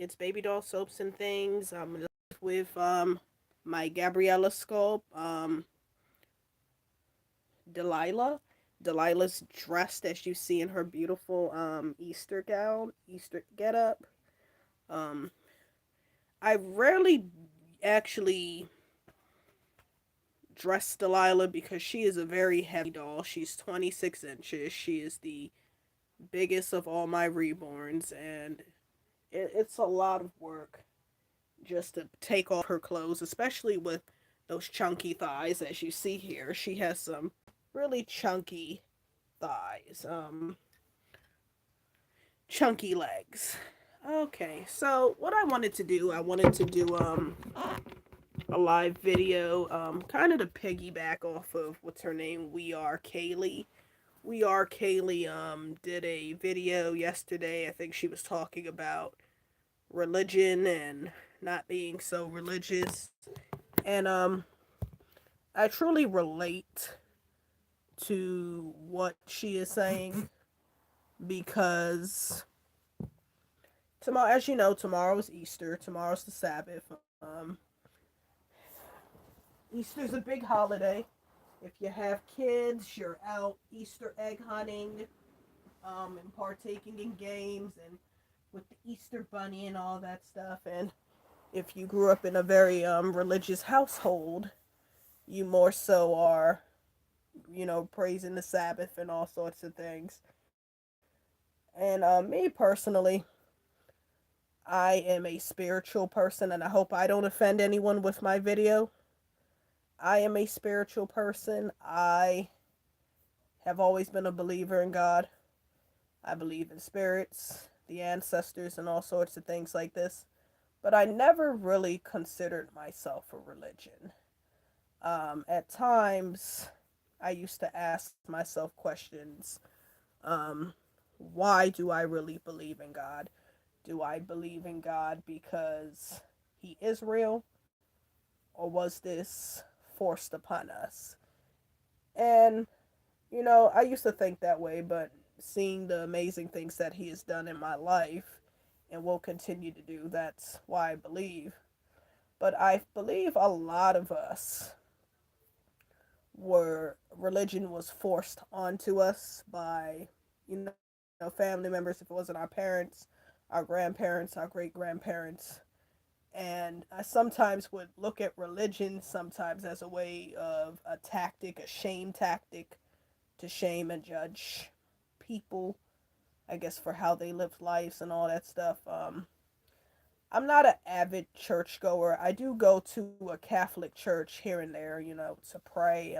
It's baby doll soaps and things. I'm live with my Gabriella sculpt, Delilah. Delilah's dressed as you see in her beautiful Easter gown, Easter getup. Um I rarely actually dress Delilah because she is a very heavy doll. She's 26 inches. She is the biggest of all my reborns, and it's a lot of work just to take off her clothes, especially with those chunky thighs as you see here. She has some really chunky thighs, chunky legs. Okay, so what I wanted to do, I wanted to do a live video, kind of to piggyback off of what's her name, We Are Kaylee. We Are Kaylee did a video yesterday. I think she was talking about religion and not being so religious. And I truly relate to what she is saying because tomorrow, as you know, tomorrow is Easter. Tomorrow's the Sabbath. Easter's a big holiday. If you have kids, you're out Easter egg hunting, and partaking in games and with the Easter bunny and all that stuff. And if you grew up in a very religious household, you more so are, praising the Sabbath and all sorts of things. And me personally, I am a spiritual person, and I hope I don't offend anyone with my video. I am a spiritual person. I have always been a believer in God. I believe in spirits, the ancestors, and all sorts of things like this. But I never really considered myself a religion. At times, I used to ask myself questions. Um, why do I really believe in God? Do I believe in God because He is real? Or was this forced upon us? And, I used to think that way, but seeing the amazing things that He has done in my life and will continue to do, that's why I believe. But I believe a lot of us were religion was forced onto us by family members. If it wasn't our parents, our grandparents, our great grandparents. And I sometimes would look at religion sometimes as a way of a tactic, a shame tactic, to shame and judge people, I guess, for how they lived lives and all that stuff. I'm not an avid churchgoer. I do go to a Catholic church here and there, to pray,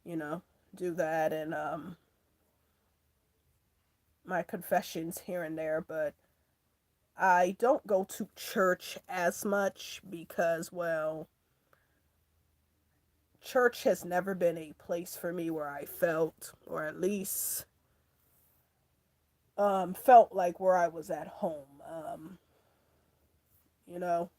you know, do that, and my confessions here and there, but I don't go to church as much because, well, church has never been a place for me where I felt, or at least felt like where I was at home. You know,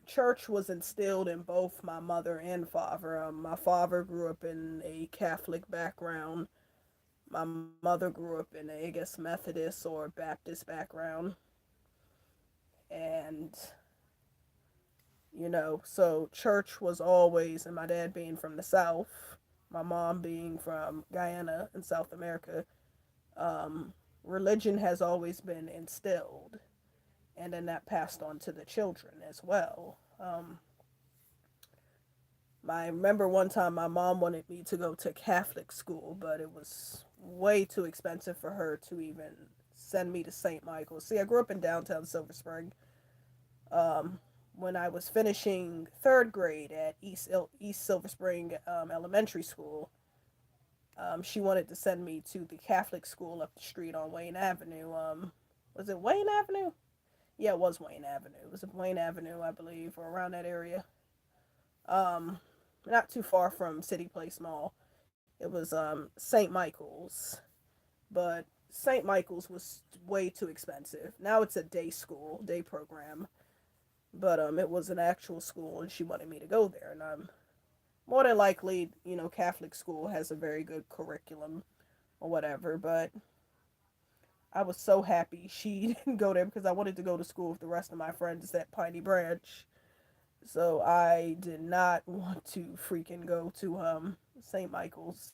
church was instilled in both my mother and father. My father grew up in a Catholic background. My mother grew up in a, I guess, Methodist or Baptist background. And, so church was always, and my dad being from the South, my mom being from Guyana in South America, religion has always been instilled. And then that passed on to the children as well. I remember one time my mom wanted me to go to Catholic school, but it was way too expensive for her to even send me to St. Michael's. See, I grew up in downtown Silver Spring. When I was finishing third grade at East Silver Spring Elementary School, she wanted to send me to the Catholic school up the street on Wayne Avenue. Was it Wayne Avenue? Yeah, it was Wayne Avenue. It was Wayne Avenue, I believe, or around that area. Um, Not too far from City Place Mall. It was St. Michael's, but St. Michael's was way too expensive. Now it's a day school, day program, but it was an actual school, and she wanted me to go there, and more than likely, Catholic school has a very good curriculum or whatever, but I was so happy she didn't go there because I wanted to go to school with the rest of my friends at Piney Branch. So I did not want to freaking go to St. Michael's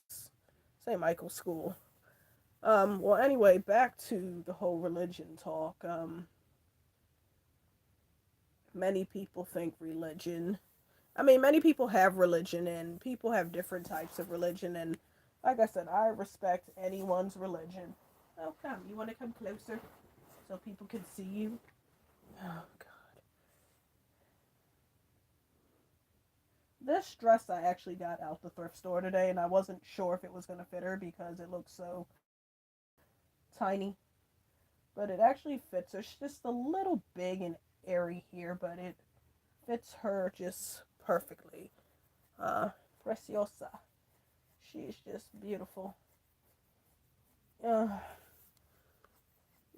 St. Michael's school. Well, anyway, back to the whole religion talk. Many people think religion. I mean, many people have religion, and people have different types of religion. And like I said, I respect anyone's religion. Oh, come. You want to come closer so people can see you? Oh, God. This dress I actually got out the thrift store today, and I wasn't sure if it was going to fit her because it looks so tiny. But it actually fits her. She's just a little big and airy here, but it fits her just perfectly. Preciosa. She is just beautiful. Uh,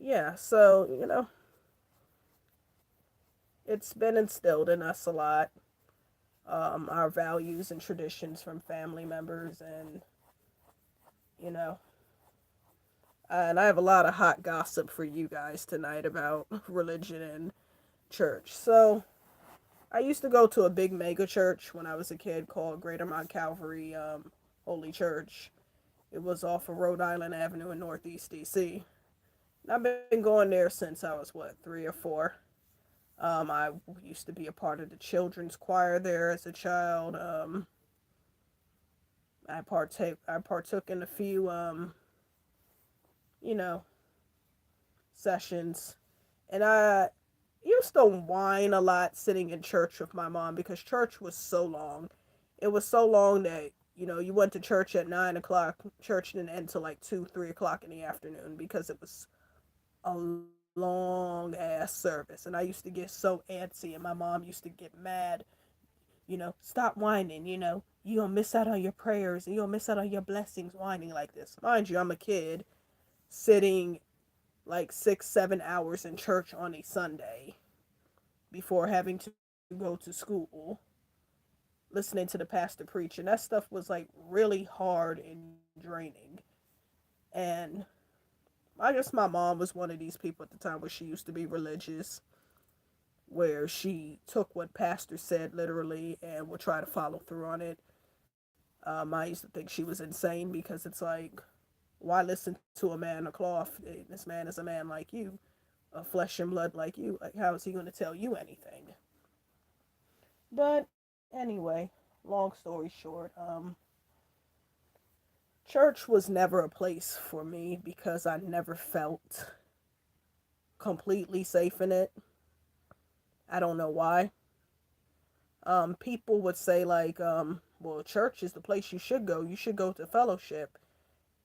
yeah, so, it's been instilled in us a lot. Our values and traditions from family members, and, you know, and I have a lot of hot gossip for you guys tonight about religion and church. So, I used to go to a big mega church when I was a kid called Greater Mount Calvary Holy Church. It was off of Rhode Island Avenue in Northeast DC. And I've been going there since I was, what, 3 or 4. I used to be a part of the children's choir there as a child. I partook in a few, you know, sessions, and I used to whine a lot sitting in church with my mom because church was so long. It was so long that you went to church at 9 o'clock. Church didn't end till like 2, 3 o'clock in the afternoon because it was a long ass service, and I used to get so antsy, and my mom used to get mad. Stop whining. You gonna miss out on your prayers, and you gonna miss out on your blessings whining like this. Mind you, I'm a kid sitting like 6, 7 hours in church on a Sunday before having to go to school, listening to the pastor preach, and that stuff was like really hard and draining. And I guess my mom was one of these people at the time where she used to be religious, where she took what pastor said literally and would try to follow through on it. I used to think she was insane because it's like, why listen to a man of cloth? This man is a man like you, of flesh and blood like you. Like, how is he going to tell you anything? But anyway, long story short, church was never a place for me because I never felt completely safe in it. I don't know why. People would say like, well, church is the place you should go. You should go to fellowship.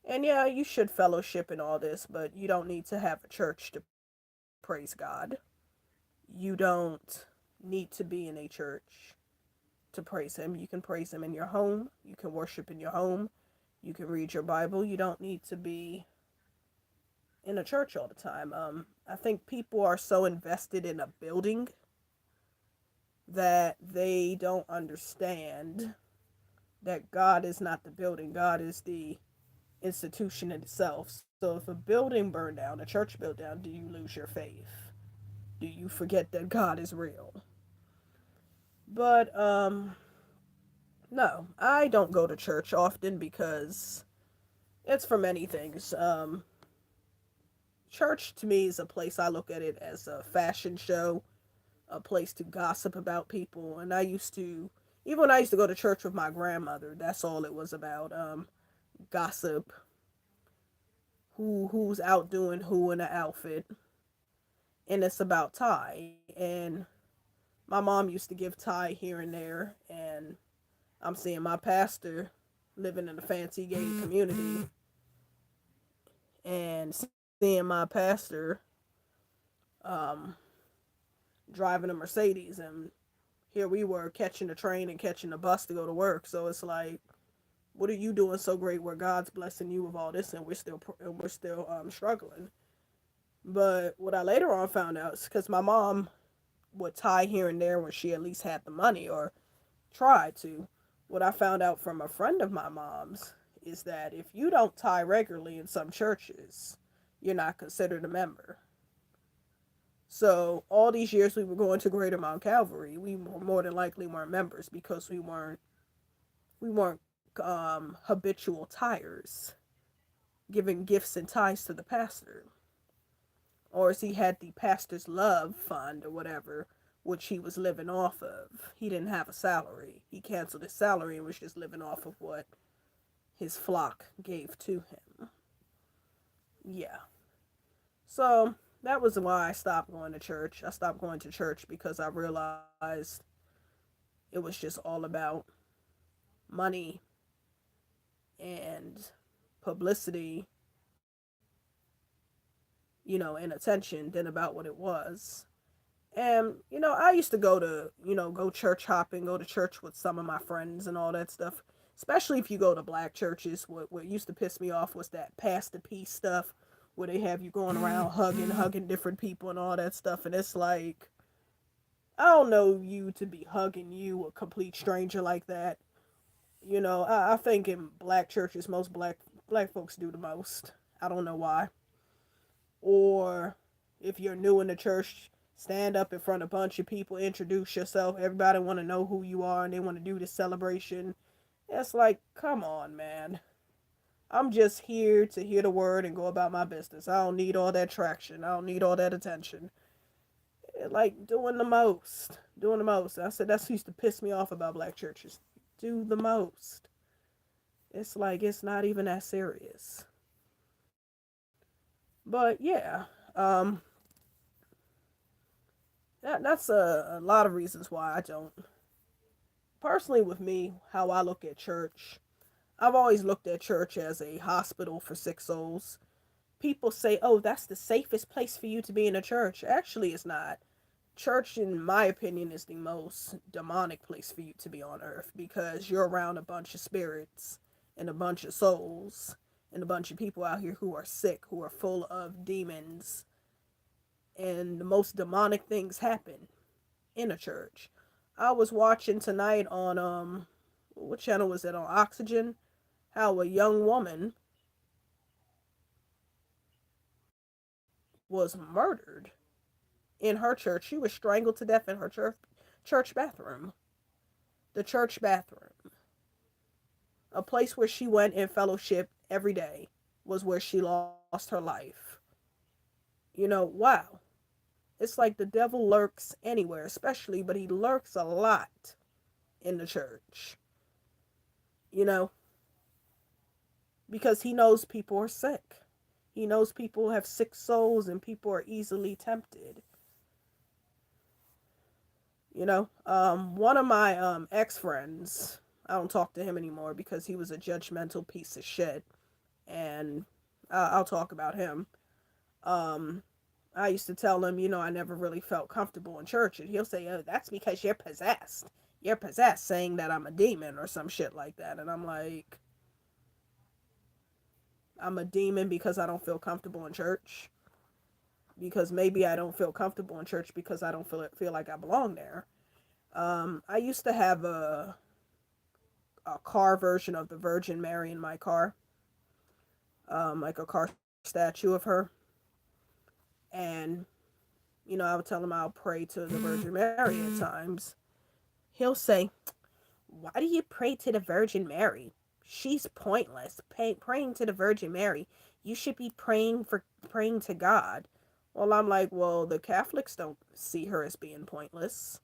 And yeah, you should fellowship and all this, but you don't need to have a church to praise God. You don't need to be in a church to praise Him. You can praise Him in your home. You can worship in your home. You can read your Bible. You don't need to be in a church all the time. I think people are so invested in a building that they don't understand that God is not the building. God is the institution itself. So if a building burned down, a church burned down, do you lose your faith? Do you forget that God is real? But no, I don't go to church often because it's for many things. Church to me is a place, I look at it as a fashion show, a place to gossip about people. And I used to, even when I used to go to church with my grandmother, that's all it was about. Gossip, who's out doing who in an outfit, and it's about Ty. And my mom used to give Ty here and there, and I'm seeing my pastor living in a fancy gated community and seeing my pastor um, driving a Mercedes, and here we were catching a train and catching a bus to go to work. So it's like, what are you doing so great where God's blessing you with all this, and we're still struggling? But what I later on found out is because my mom would tie here and there when she at least had the money or tried to. What I found out from a friend of my mom's is that if you don't tie regularly in some churches, you're not considered a member. So all these years we were going to Greater Mount Calvary, we more than likely weren't members because we weren't habitual tires, giving gifts and tithes to the pastor, or as he had the pastor's love fund or whatever, which he was living off of. He didn't have a salary. He canceled his salary and was just living off of what his flock gave to him. Yeah. So that was why I stopped going to church. I stopped going to church because I realized it was just all about money and publicity, and attention than about what it was. And, I used to go church hopping, go to church with some of my friends and all that stuff. Especially if you go to black churches. What used to piss me off was that pass the peace stuff where they have you going around hugging different people and all that stuff. And it's like, I don't know you to be hugging you, a complete stranger like that. I think in black churches, most black folks do the most. I don't know why. Or if you're new in the church, stand up in front of a bunch of people, introduce yourself. Everybody want to know who you are and they want to do this celebration. It's like, come on, man. I'm just here to hear the word and go about my business. I don't need all that traction. I don't need all that attention. Like doing the most. Doing the most. I said that's what used to piss me off about black churches. Do the most. It's like it's not even that serious. But yeah, that's a lot of reasons why I don't. Personally, with me, how I look at church, I've always looked at church as a hospital for sick souls. People say, oh, that's the safest place for you to be in a church. Actually, it's not. Church, in my opinion, is the most demonic place for you to be on earth because you're around a bunch of spirits and a bunch of souls and a bunch of people out here who are sick, who are full of demons. And the most demonic things happen in a church. I was watching tonight on what channel was it on? Oxygen, how a young woman was murdered in her church. She was strangled to death in her church bathroom. The church bathroom. A place where she went in fellowship every day was where she lost her life. Wow. It's like the devil lurks anywhere, especially, but he lurks a lot in the church. You know, because he knows people are sick. He knows people have sick souls and people are easily tempted. One of my ex friends, I don't talk to him anymore because he was a judgmental piece of shit, and I'll talk about him. Um, I used to tell him, I never really felt comfortable in church, and he'll say, "Oh, that's because you're possessed. You're possessed," saying that I'm a demon or some shit like that, and I'm like, I'm a demon because I don't feel comfortable in church. Because maybe I don't feel comfortable in church because I don't feel like I belong there. I used to have a car version of the Virgin Mary in my car, like a car statue of her, and I would tell him I'll pray to the Virgin Mary at times. He'll say, "Why do you pray to the Virgin Mary? She's pointless. Praying to the Virgin Mary. You should be praying to God." Well, I'm like, well, the Catholics don't see her as being pointless.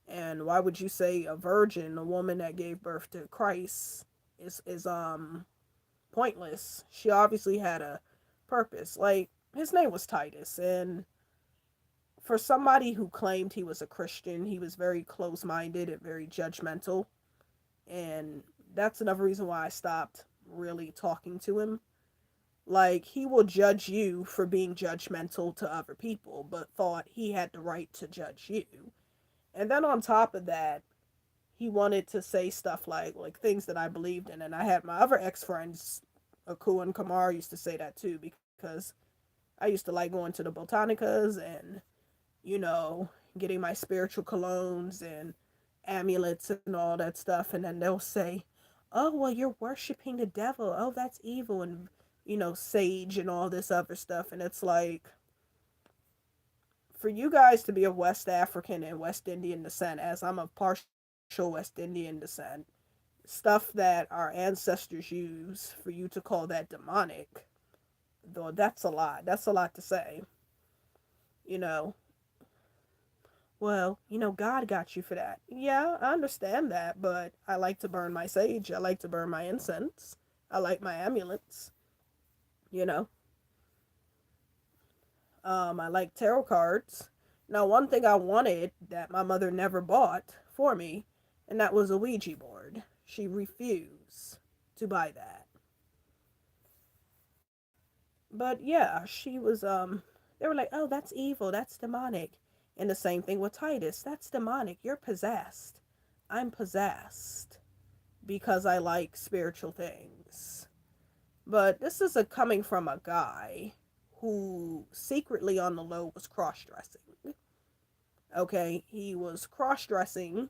And why would you say a virgin, a woman that gave birth to Christ, is pointless? She obviously had a purpose. Like, his name was Titus, and for somebody who claimed he was a Christian, he was very close-minded and very judgmental. And that's another reason why I stopped really talking to him. Like, he will judge you for being judgmental to other people, but thought he had the right to judge you. And then on top of that, he wanted to say stuff like things that I believed in. And I had my other ex-friends, Aku and Kamar, used to say that too, because I used to like going to the Botanicas and, getting my spiritual colognes and amulets and all that stuff. And then they'll say, "Oh, well, you're worshiping the devil. Oh, that's evil." And sage and all this other stuff. And it's like, for you guys to be of West African and West Indian descent, as I'm of partial West Indian descent, stuff that our ancestors use for you to call that demonic, though that's a lot. That's a lot to say. You know, well, God got you for that. Yeah, I understand that, but I like to burn my sage. I like to burn my incense. I like my amulets. You know, I like tarot cards. Now, one thing I wanted that my mother never bought for me, and that was a Ouija board. She refused to buy that. But yeah, she was they were like, "Oh, that's evil. That's demonic." And the same thing with Titus. That's demonic. You're possessed. I'm possessed because I like spiritual things. But this is a coming from a guy who secretly on the low was cross dressing. Okay, he was cross dressing,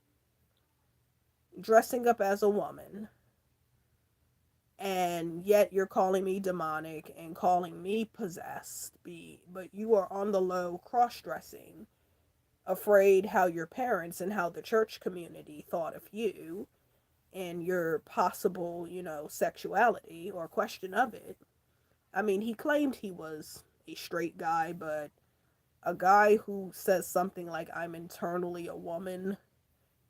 dressing up as a woman, and yet you're calling me demonic and calling me possessed. But you are on the low cross dressing, afraid how your parents and how the church community thought of you and your possible, sexuality or question of it. I mean, he claimed he was a straight guy, but a guy who says something like, I'm internally a woman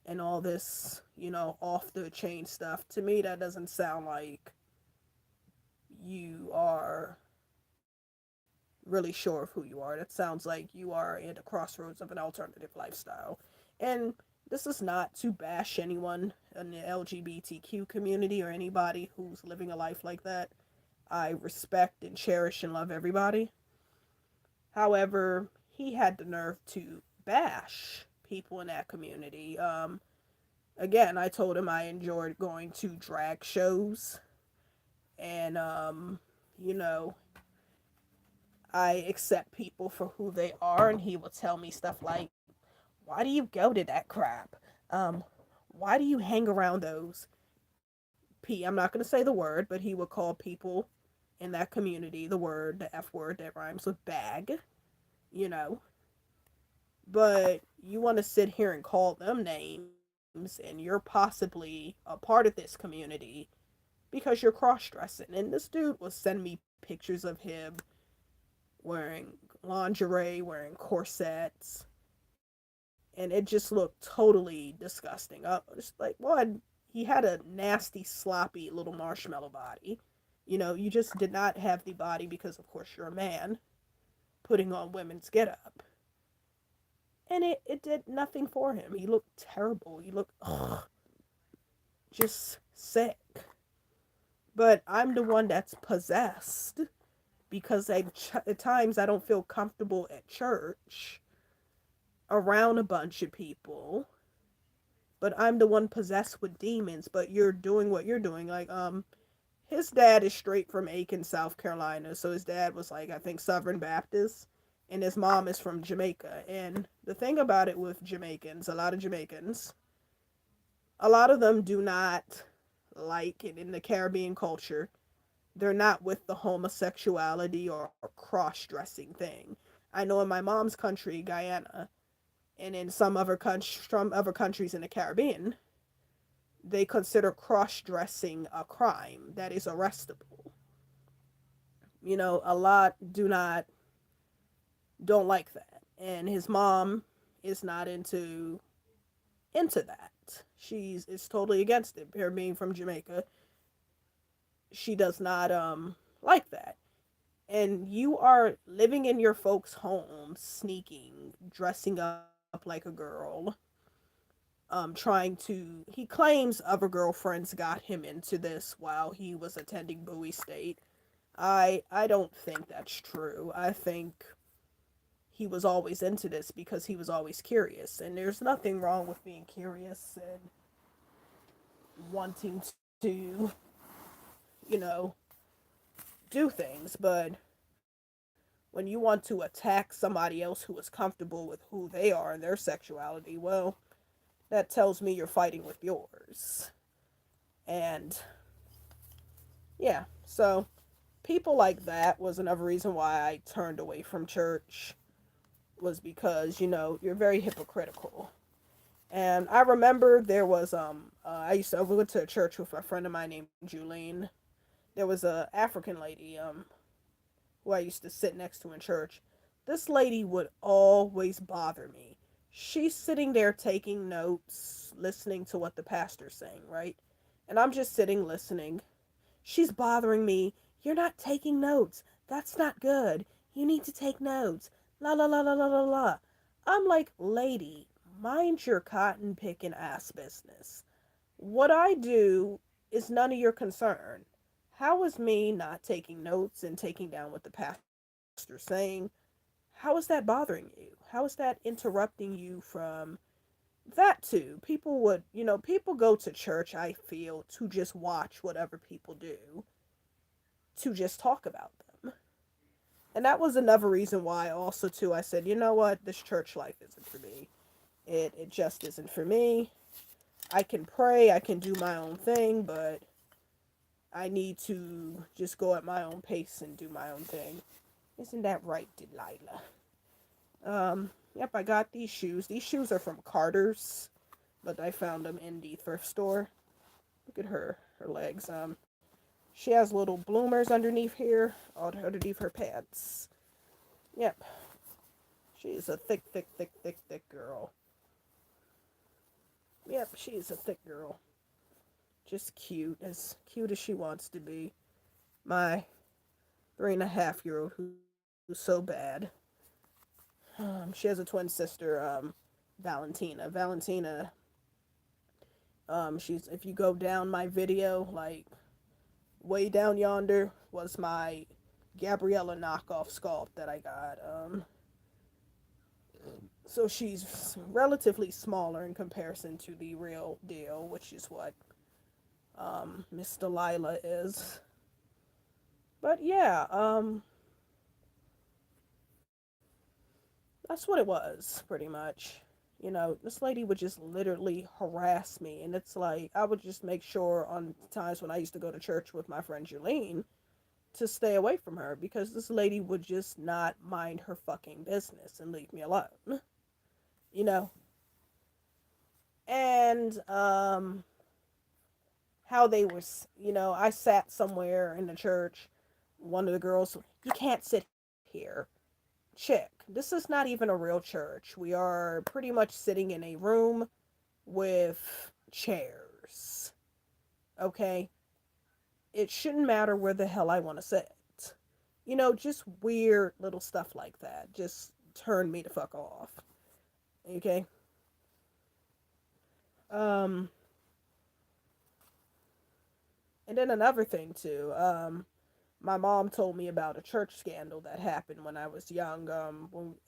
and all this, off the chain stuff, to me, that doesn't sound like you are really sure of who you are. That sounds like you are at a crossroads of an alternative lifestyle. And this is not to bash anyone in the LGBTQ community or anybody who's living a life like that. I respect and cherish and love everybody. However, he had the nerve to bash people in that community. Again, I told him I enjoyed going to drag shows and, you know, I accept people for who they are, and he will tell me stuff like, why do you go to that crap? Um, why do you hang around those? I'm not going to say the word, but he would call people in that community the F word that rhymes with bag, you know. But you want to sit here and call them names, and you're possibly a part of this community because you're cross dressing. And this dude will send me pictures of him wearing lingerie, wearing corsets, and it just looked totally disgusting. Just like, one, he had a nasty, sloppy little marshmallow body. You just did not have the body because, of course, you're a man putting on women's get up. And it did nothing for him. He looked terrible. He looked, just sick. But I'm the one that's possessed because at times I don't feel comfortable at church around a bunch of people, but I'm the one possessed with demons. But you're doing what you're doing. Like, his dad is straight from Aiken, South Carolina. So his dad was like, I think, Southern Baptist, and his mom is from Jamaica. And the thing about it with Jamaicans, a lot of them do not like it in the Caribbean culture. They're not with the homosexuality or cross dressing thing. I know in my mom's country, Guyana, and in some other countries in the Caribbean, they consider cross dressing a crime that is arrestable. A lot don't like that, and his mom is not into that. She's is totally against it. Her being from Jamaica, she does not like that. And you are living in your folks' home, sneaking, dressing up like a girl, trying to. He claims other girlfriends got him into this while he was attending Bowie State. I don't think that's true. I think he was always into this because he was always curious, and there's nothing wrong with being curious and wanting to, you know, do things, but when you want to attack somebody else who is comfortable with who they are and their sexuality, well, that tells me you're fighting with yours. And yeah, so people like that was another reason why I turned away from church, was because, you're very hypocritical. And I remember there was I went to a church with a friend of mine named Julene. There was a African lady who I used to sit next to in church. This lady would always bother me. She's sitting there taking notes, listening to what the pastor's saying, right? And I'm just sitting listening. She's bothering me. You're not taking notes. That's not good. You need to take notes. La la la la la la la. I'm like, lady, mind your cotton picking ass business. What I do is none of your concern. How is me not taking notes and taking down what the pastor's saying? How is that bothering you? How is that interrupting you from that too? People go to church, I feel, to just watch whatever people do, to just talk about them. And that was another reason why also too I said, you know what, this church life isn't for me. It just isn't for me. I can pray, I can do my own thing, but I need to just go at my own pace and do my own thing. Isn't that right, Delilah? Yep, I got these shoes. These shoes are from Carter's, but I found them in the thrift store. Look at her legs. She has little bloomers underneath here, underneath her pants. Yep, she's a thick, thick, thick, thick, thick girl. Yep, she's a thick girl. Just cute as she wants to be. My 3.5-year-old who's so bad. She has a twin sister, Valentina. Valentina, she's if you go down my video, like way down yonder, was my Gabriella knockoff sculpt that I got. So she's relatively smaller in comparison to the real deal, which is what Miss Delilah is. But yeah, that's what it was, pretty much. This lady would just literally harass me. And it's like, I would just make sure on times when I used to go to church with my friend Julene to stay away from her because this lady would just not mind her fucking business and leave me alone. You know? And, how they were, I sat somewhere in the church. One of the girls, you can't sit here. Chick, this is not even a real church. We are pretty much sitting in a room with chairs. Okay? It shouldn't matter where the hell I want to sit. Just weird little stuff like that. Just turn me the fuck off. Okay? Um, and then another thing too. My mom told me about a church scandal that happened when I was young.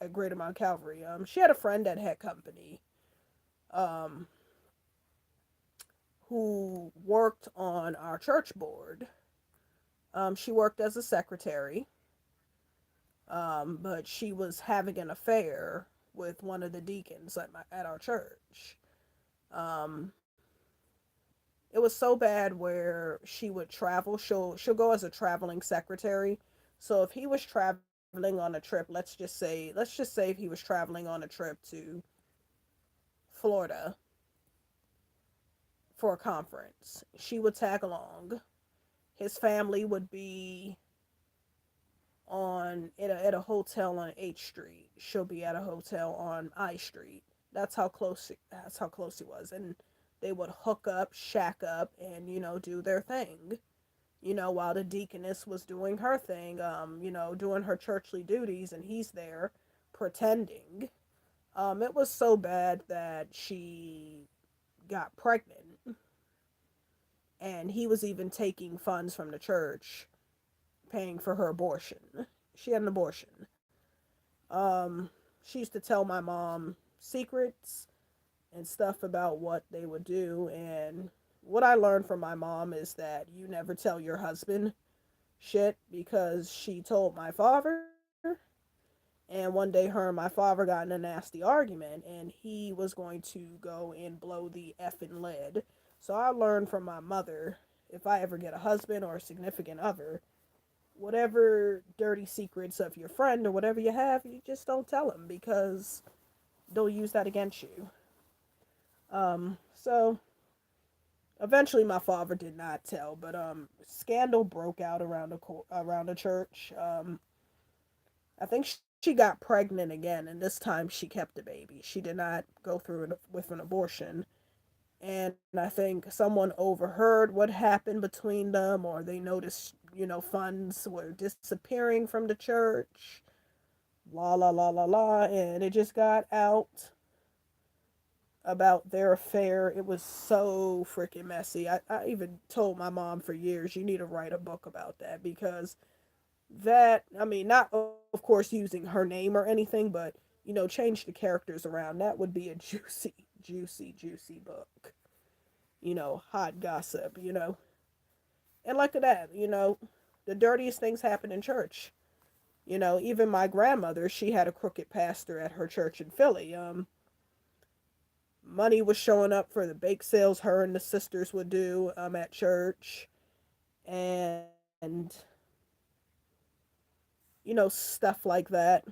At Greater Mount Calvary. She had a friend that had company. Um, who worked on our church board. She worked as a secretary, but she was having an affair with one of the deacons at our church. Um, it was so bad where she would travel. She'll go as a traveling secretary. So if he was traveling on a trip, let's just say if he was traveling on a trip to Florida for a conference, she would tag along. His family would be at a hotel on H Street. She'll be at a hotel on I Street. That's how close he was. And they would hook up, shack up, and do their thing. While the deaconess was doing her thing, doing her churchly duties, and he's there pretending. It was so bad that she got pregnant, and he was even taking funds from the church, paying for her abortion. She had an abortion. Um, she used to tell my mom secrets and stuff about what they would do. And what I learned from my mom is that you never tell your husband shit because she told my father. And one day her and my father got in a nasty argument and he was going to go and blow the effing lid. So I learned from my mother, if I ever get a husband or a significant other, whatever dirty secrets of your friend or whatever you have, you just don't tell them because they'll use that against you. So eventually my father did not tell, but scandal broke out around the church. I think she got pregnant again, and this time she kept the baby. She did not go through with an abortion. And I think someone overheard what happened between them, or they noticed, funds were disappearing from the church. La la la la la, and it just got out about their affair. It was so freaking messy. I even told my mom for years, you need to write a book about that because that, I mean, not of course using her name or anything, but change the characters around. That would be a juicy, juicy, juicy book. Hot gossip. And look at that. The dirtiest things happen in church. Even my grandmother, she had a crooked pastor at her church in Philly. Money was showing up for the bake sales her and the sisters would do at church, and stuff like that.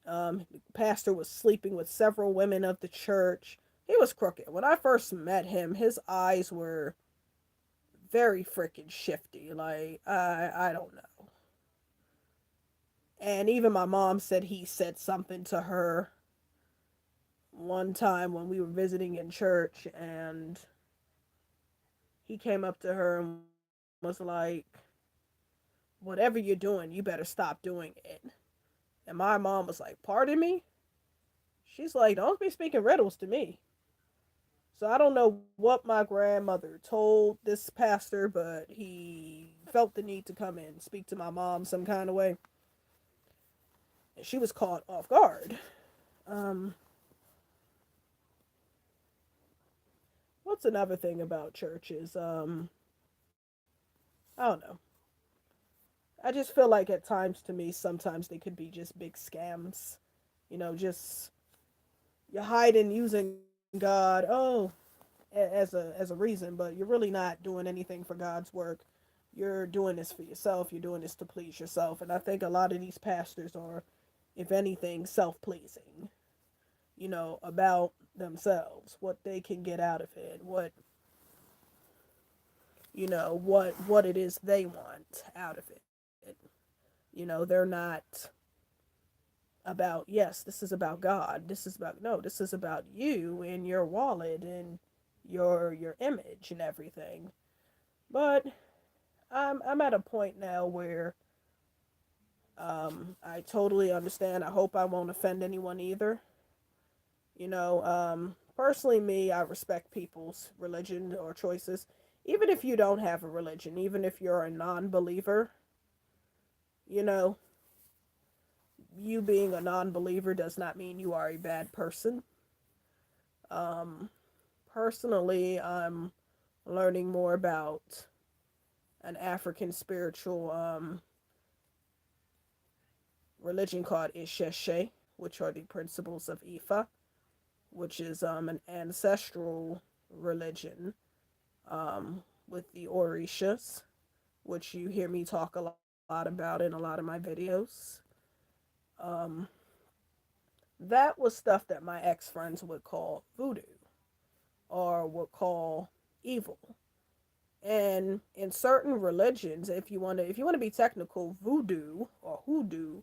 The pastor was sleeping with several women of the church. He was crooked. When I first met him, his eyes were very freaking shifty. Like I don't know. And even my mom said he said something to her one time when we were visiting in church, and he came up to her and was like, whatever you're doing, you better stop doing it. And my mom was like, pardon me? She's like, don't be speaking riddles to me. So I don't know what my grandmother told this pastor, but he felt the need to come in and speak to my mom some kind of way. And she was caught off guard. Um, what's another thing about churches? I don't know. I just feel like at times to me, sometimes they could be just big scams. Just you're hiding using God. As a reason, but you're really not doing anything for God's work. You're doing this for yourself. You're doing this to please yourself. And I think a lot of these pastors are, if anything, self-pleasing. About themselves, what they can get out of it, what it is they want out of it. They're not about, yes, this is about God. This is about, no, this is about you and your wallet and your image and everything. But I'm at a point now where I totally understand. I hope I won't offend anyone either. Personally, me, I respect people's religion or choices. Even if you don't have a religion, even if you're a non believer, you know, you being a non believer does not mean you are a bad person. Um, Personally, I'm learning more about an African spiritual religion called Isheshe, which are the principles of Ifa, which is an ancestral religion with the Orishas, which you hear me talk a lot about in a lot of my videos. Um, that was stuff that my ex friends would call voodoo or would call evil. And in certain religions, if you want to be technical, voodoo or hoodoo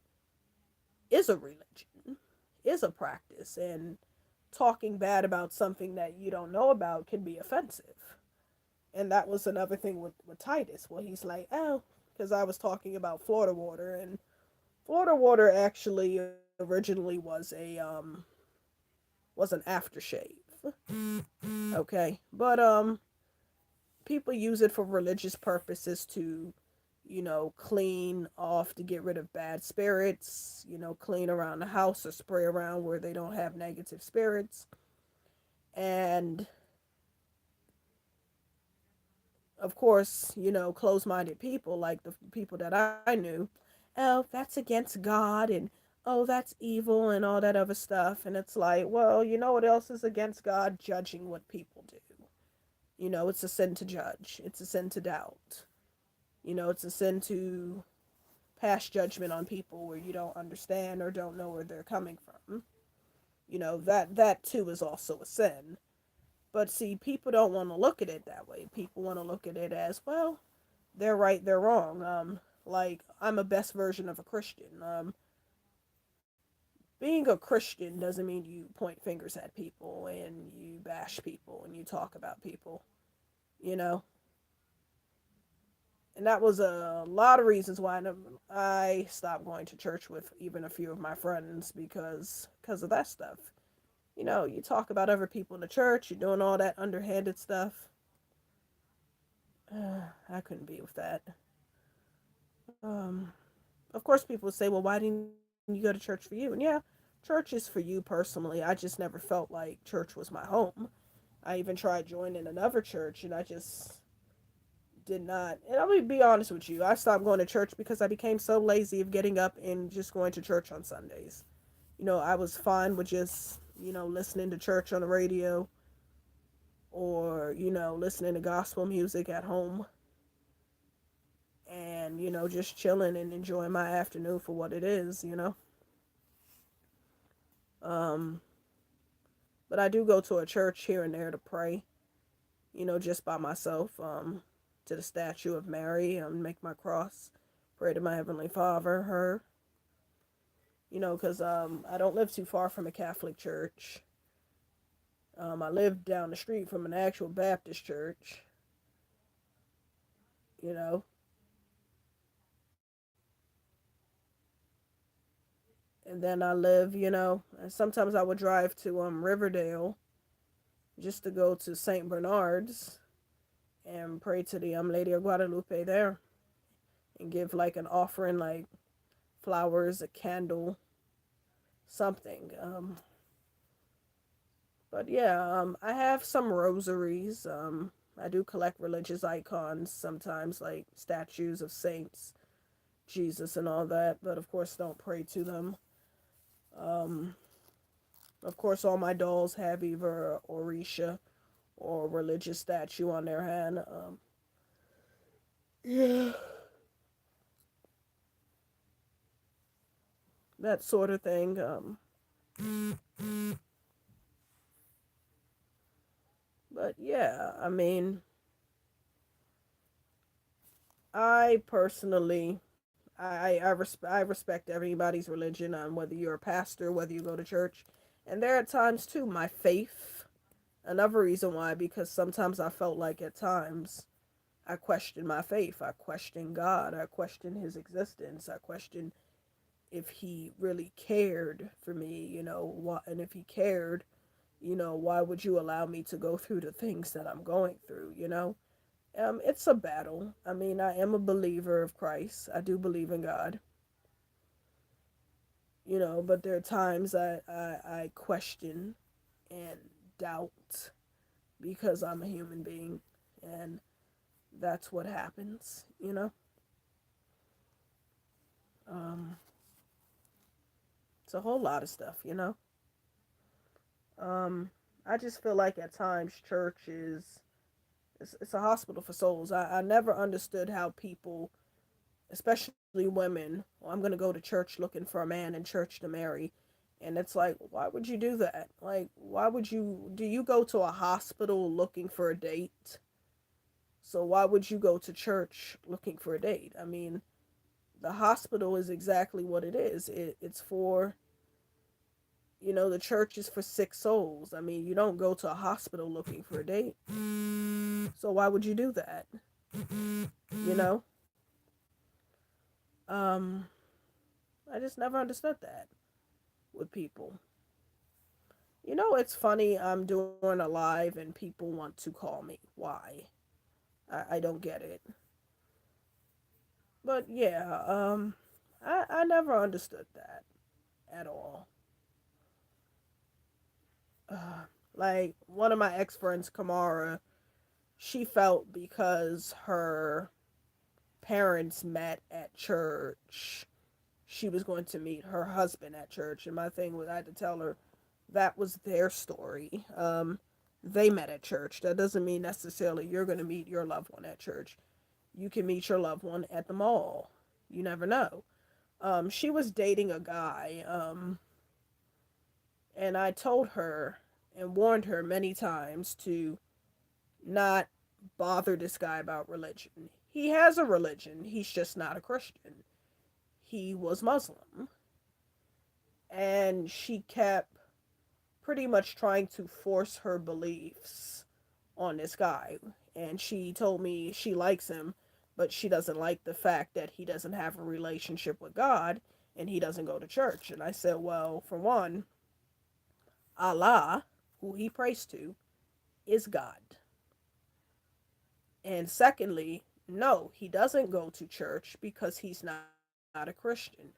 is a religion, is a practice, and talking bad about something that you don't know about can be offensive. And that was another thing with Titus. Well, he's like, oh, because I was talking about Florida water, and Florida water actually originally was an aftershave. Okay, but people use it for religious purposes to clean off to get rid of bad spirits, clean around the house or spray around where they don't have negative spirits. And of course, close minded people like the people that I knew, oh, that's against God and oh, that's evil and all that other stuff. And it's like, well, you know what else is against God? Judging what people do. It's a sin to judge, it's a sin to doubt. It's a sin to pass judgment on people where you don't understand or don't know where they're coming from. That too is also a sin. But see, people don't want to look at it that way. People want to look at it as, well, they're right, they're wrong. Like, I'm a best version of a Christian. Being a Christian doesn't mean you point fingers at people and you bash people and you talk about people, you know? And that was a lot of reasons why I stopped going to church with even a few of my friends because of that stuff. You talk about other people in the church, you're doing all that underhanded stuff. I couldn't be with that. Um, of course, people would say, well, why didn't you go to church for you? And yeah, church is for you personally. I just never felt like church was my home. I even tried joining another church and I just did not. And I'm going to be honest with you. I stopped going to church because I became so lazy of getting up and just going to church on Sundays. I was fine with just, listening to church on the radio or, listening to gospel music at home and, just chilling and enjoying my afternoon for what it is. Um, but I do go to a church here and there to pray, just by myself, to the statue of Mary, make my cross, pray to my Heavenly Father, her, because I don't live too far from a Catholic church. I live down the street from an actual Baptist church, you know, and then I live, and sometimes I would drive to Riverdale just to go to St. Bernard's and pray to the Lady of Guadalupe there and give like an offering, like flowers, a candle, something. But yeah, I have some rosaries. I do collect religious icons sometimes, like statues of saints, Jesus, and all that. But of course, don't pray to them. Um, of course, all my dolls have either Orisha or a religious statue on their hand. Yeah, that sort of thing. But yeah, I mean, I personally, I respect everybody's religion, whether you're a pastor, whether you go to church, and there are times too my faith. Another reason why, because sometimes I felt like at times I questioned my faith. I questioned God. I questioned His existence. I questioned if He really cared for me, and if He cared, why would you allow me to go through the things that I'm going through? It's a battle. I mean, I am a believer of Christ. I do believe in God, but there are times I question and doubt because I'm a human being, and that's what happens. Um, it's a whole lot of stuff. Um, I just feel like at times church it's a hospital for souls. I never understood how people, especially women, well, I'm going to go to church looking for a man in church to marry. And it's like, why would you do that? Like, do you go to a hospital looking for a date? So why would you go to church looking for a date? I mean, the hospital is exactly what it is. It's for, the church is for sick souls. I mean, you don't go to a hospital looking for a date. So why would you do that? You know? Um, I just never understood that with people. It's funny. I'm doing a live and people want to call me. Why? I don't get it. But yeah, I never understood that at all. Like one of my ex friends, Kamara, she felt because her parents met at church, she was going to meet her husband at church. And my thing was, I had to tell her that was their story. They met at church. That doesn't mean necessarily you're going to meet your loved one at church. You can meet your loved one at the mall. You never know. She was dating a guy, and I told her and warned her many times to not bother this guy about religion. He has a religion, he's just not a Christian. He was Muslim. And she kept pretty much trying to force her beliefs on this guy. And she told me she likes him, but she doesn't like the fact that he doesn't have a relationship with God and he doesn't go to church. And I said, well, for one, Allah, who he prays to, is God. And secondly, no, he doesn't go to church because he's not a Christian.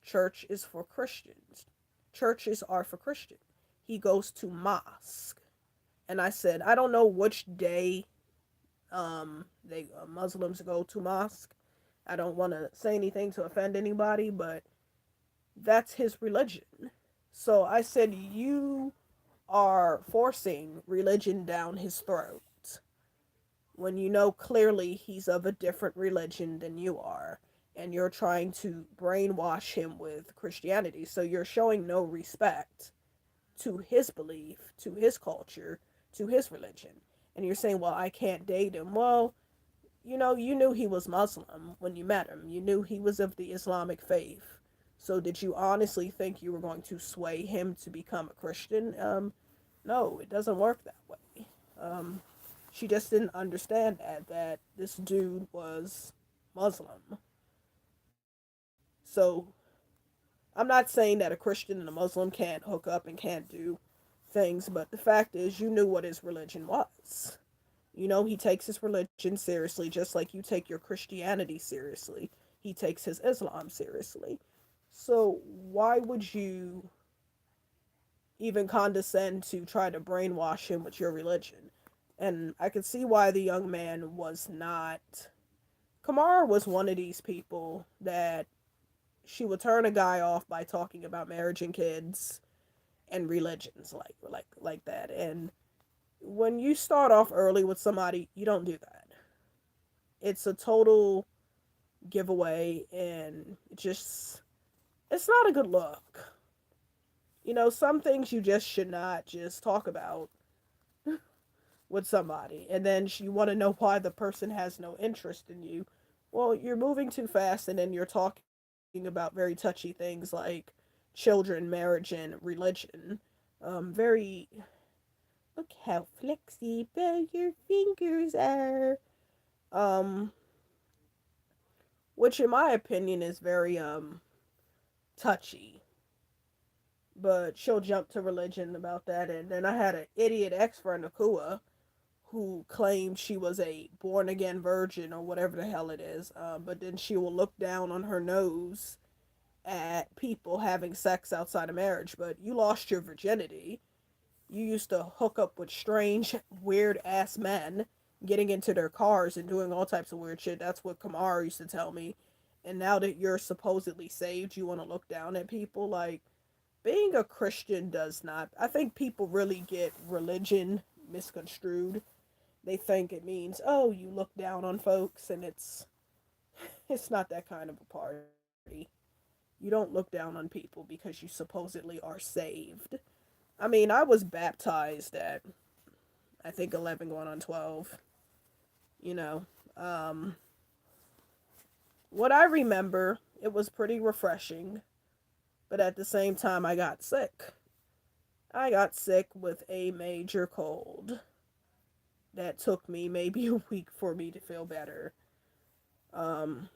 Church is for Christians. Churches are for Christians. He goes to mosque. And I said, I don't know which day they Muslims go to mosque. I don't want to say anything to offend anybody, but that's his religion. So I said, you are forcing religion down his throat when you know clearly he's of a different religion than you are, and you're trying to brainwash him with Christianity. So you're showing no respect to his belief, to his culture, to his religion. And you're saying, well, I can't date him. Well, you knew he was Muslim when you met him. You knew he was of the Islamic faith. So did you honestly think you were going to sway him to become a Christian? No, it doesn't work that way. She just didn't understand that this dude was Muslim. So I'm not saying that a Christian and a Muslim can't hook up and can't do things, but the fact is, you knew what his religion was. He takes his religion seriously, just like you take your Christianity seriously. He takes his Islam seriously. So why would you even condescend to try to brainwash him with your religion? And I could see why the young man was not. Kamara was one of these people that she would turn a guy off by talking about marriage and kids and religions like that. And when you start off early with somebody, you don't do that. It's a total giveaway, and it's not a good look. Some things you just should not just talk about with somebody, and then you want to know why the person has no interest in you. Well, you're moving too fast, and then you're talking about very touchy things like children, marriage, and religion. Very, look how flexible your fingers are. Um, which in my opinion is very touchy. But she'll jump to religion about that. And then I had an idiot ex-friend, Akua, who claimed she was a born again virgin or whatever the hell it is. But then she will look down on her nose at people having sex outside of marriage. But you lost your virginity. You used to hook up with strange, weird ass men, getting into their cars and doing all types of weird shit. That's what Kamara used to tell me. And now that you're supposedly saved, you want to look down at people. Like, being a Christian does not. I think people really get religion misconstrued. They think it means, oh, you look down on folks, and it's not that kind of a party. You don't look down on people because you supposedly are saved. I mean, I was baptized at, I think, 11 going on 12. You know, um, what I remember, it was pretty refreshing, but at the same time, I got sick. I got sick with a major cold that took me maybe a week for me to feel better. Um,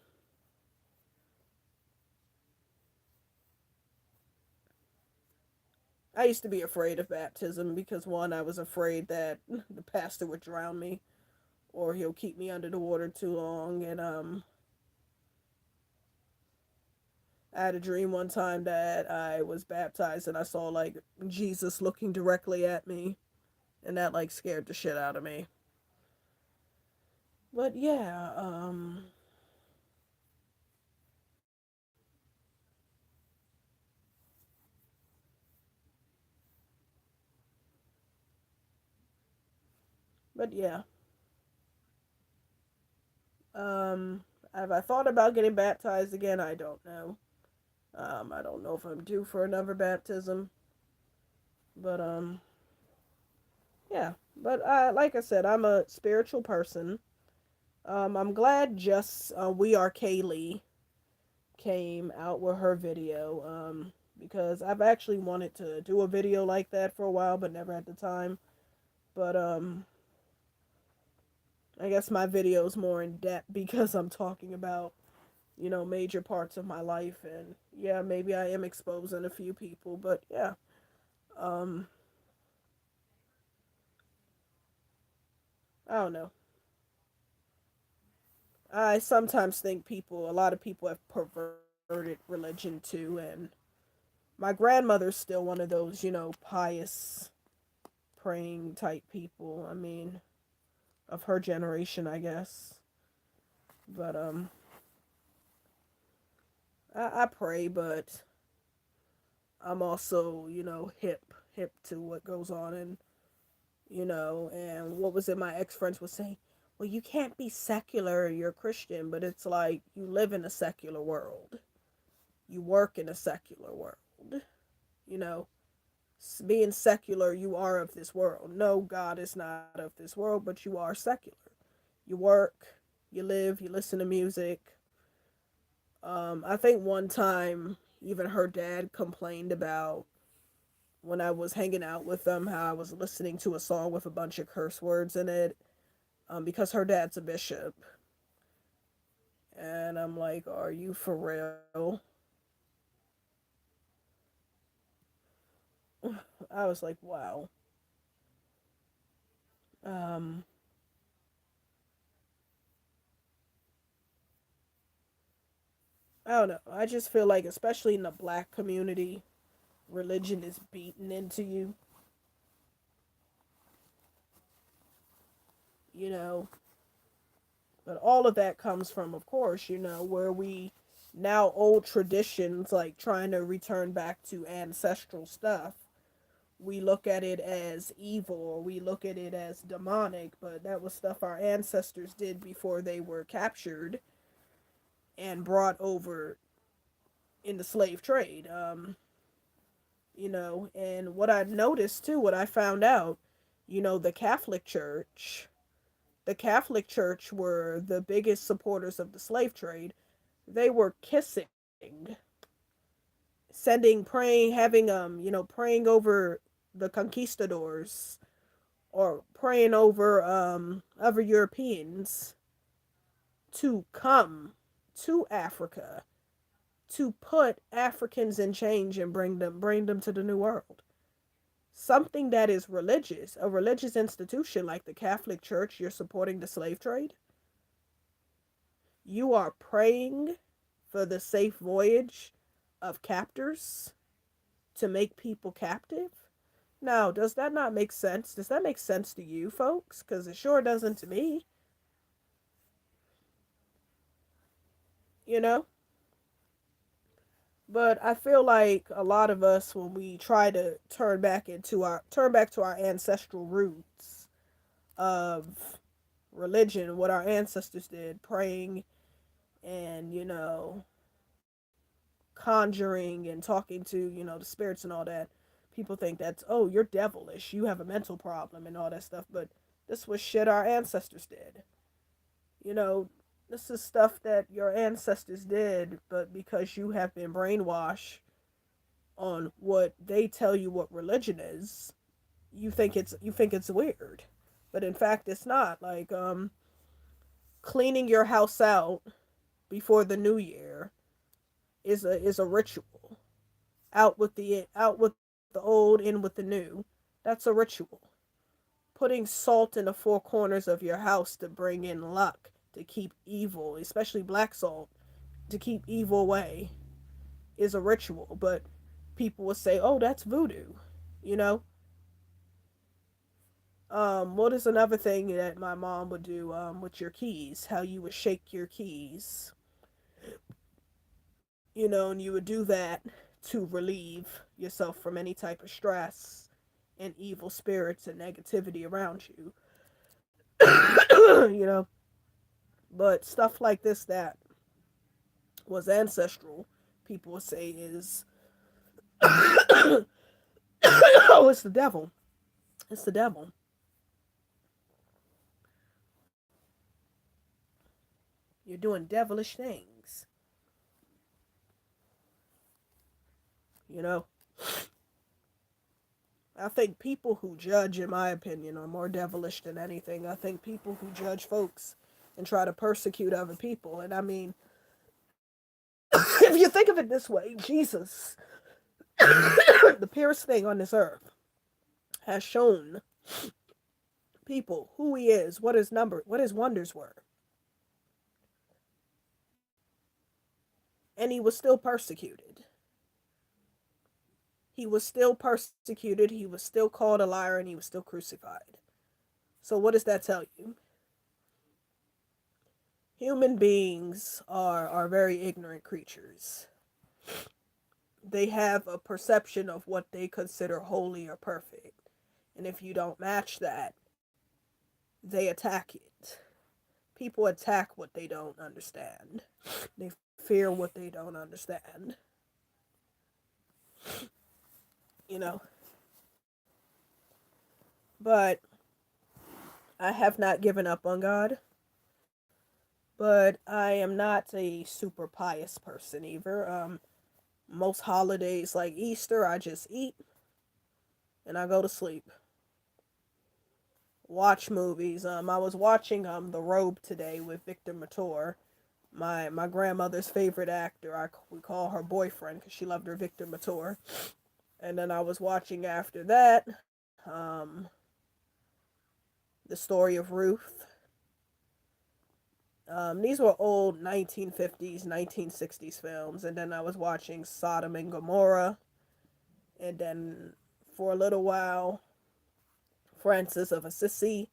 I used to be afraid of baptism because, one, I was afraid that the pastor would drown me or he'll keep me under the water too long. And I had a dream one time that I was baptized and I saw like Jesus looking directly at me, and that like scared the shit out of me. But yeah, but yeah, Um, have I thought about getting baptized again? I don't know. I don't know if I'm due for another baptism, but yeah. But like I said, I'm a spiritual person. I'm glad just We Are Kaylee came out with her video. Because I've actually wanted to do a video like that for a while, but never had the time. But I guess my video is more in depth because I'm talking about major parts of my life, and yeah, maybe I am exposing a few people, but yeah. Um, I don't know. I sometimes think a lot of people have perverted religion too, and my grandmother's still one of those, pious, praying type people. I mean, of her generation, I guess. But I pray, but I'm also, hip to what goes on, and what was it my ex friends was saying? Well, you can't be secular, you're a Christian, but it's like you live in a secular world. You work in a secular world. You know, being secular, you are of this world. No, God is not of this world, but you are secular. You work, you live, you listen to music. I think one time, even her dad complained about when I was hanging out with them how I was listening to a song with a bunch of curse words in it, because her dad's a bishop. And I'm like, are you for real? I was like, wow. Um, I don't know. I just feel like, especially in the black community, religion is beaten into you. You know, but all of that comes from, of course, where we now old traditions like trying to return back to ancestral stuff. We look at it as evil or we look at it as demonic, but that was stuff our ancestors did before they were captured and brought over in the slave trade. And what I noticed too, what I found out, the Catholic Church were the biggest supporters of the slave trade. They were kissing, sending, praying, having praying over the conquistadors or praying over other Europeans to come to Africa to put Africans in change and bring them to the new world. Something that is religious, a religious institution like the Catholic Church, you're supporting the slave trade. You are praying for the safe voyage of captors to make people captive. Now, does that not make sense? Does that make sense to you folks? Because it sure doesn't to me. You know? But I feel like a lot of us, when we try to turn back to our ancestral roots of religion, what our ancestors did, praying and conjuring and talking to the spirits and all that. People think that's, oh, you're devilish, you have a mental problem and all that stuff, but this was shit our ancestors did. You know, this is stuff that your ancestors did, but because you have been brainwashed on what they tell you what religion is, you think it's weird. But in fact it's not. Like cleaning your house out before the new year is a ritual. Out with the old, in with the new. That's a ritual. Putting salt in the four corners of your house to bring in luck, to keep evil, especially black salt, to keep evil away, is a ritual. But people will say, "Oh, that's voodoo," you know. What is another thing that my mom would do? With your keys, how you would shake your keys, and you would do that to relieve yourself from any type of stress and evil spirits and negativity around you. you know, But stuff like this that was ancestral, people would say is, oh, it's the devil. It's the devil. You're doing devilish things. You know, I think people who judge, in my opinion, are more devilish than anything. I think people who judge folks and try to persecute other people. And I mean, if you think of it this way, Jesus, the purest thing on this earth, has shown people who he is, what his wonders were. And he was still persecuted. He was still persecuted, he was still called a liar, and he was still crucified. So what does that tell you? Human beings are very ignorant creatures. They have a perception of what they consider holy or perfect. And if you don't match that, they attack it. People attack what they don't understand. They fear what they don't understand. You know? But I have not given up on God. But I am not a super pious person either. Most holidays like Easter, I just eat and I go to sleep. Watch movies. I was watching The Robe today with Victor Mature, my grandmother's favorite actor. We call her boyfriend because she loved her Victor Mature. And then I was watching after that um, the story of Ruth. These were old 1950s, 1960s films. And then I was watching Sodom and Gomorrah. And then for a little while, Francis of Assisi.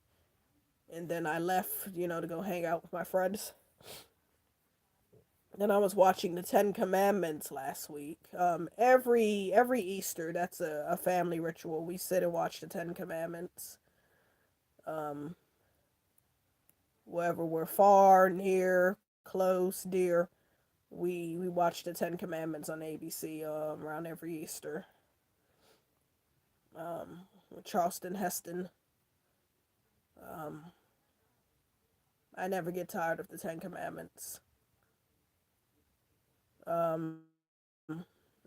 And then I left, to go hang out with my friends. Then I was watching the Ten Commandments last week. Every Easter, that's a family ritual. We sit and watch the Ten Commandments. Um, Whether we're far, near, close, dear, we watch the Ten Commandments on ABC around every Easter. With Charleston Heston. Um, I never get tired of the Ten Commandments. Um,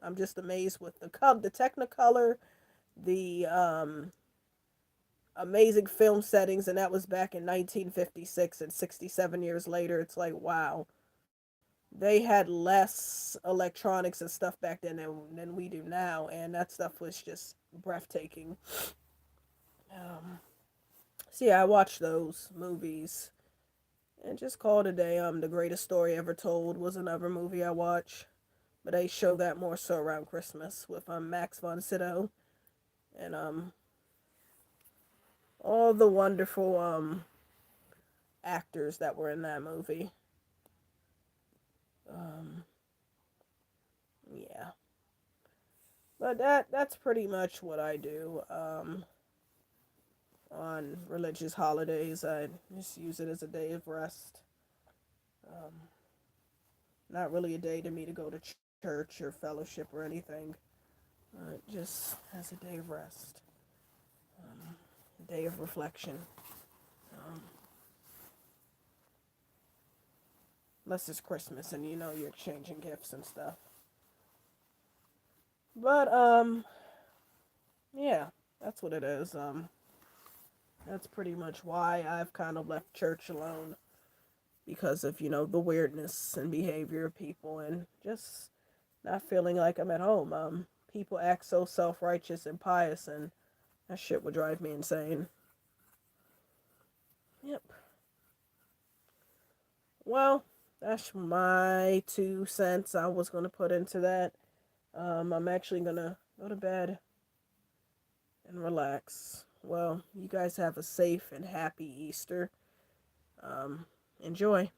I'm just amazed with the Technicolor, the amazing film settings, and that was back in 1956, and 67 years later, it's like, wow, they had less electronics and stuff back then than we do now, and that stuff was just breathtaking. Um, so yeah, I watched those movies. And just call it a day. The Greatest Story Ever Told was another movie I watched. But they show that more so around Christmas with Max von Sydow and all the wonderful actors that were in that movie. Um, yeah. But that's pretty much what I do on religious holidays. I just use it as a day of rest. Um, Not really a day to me to go to church or fellowship or anything. Just as a day of rest, a day of reflection. Um, Unless it's Christmas and you're exchanging gifts and stuff. But yeah, that's what it is. That's pretty much why I've kind of left church alone, because of the weirdness and behavior of people, and just not feeling like I'm at home. People act so self-righteous and pious, and that shit would drive me insane. Yep. Well, that's my 2 cents I was going to put into that. I'm actually going to go to bed and relax. Well, you guys have a safe and happy Easter. Enjoy.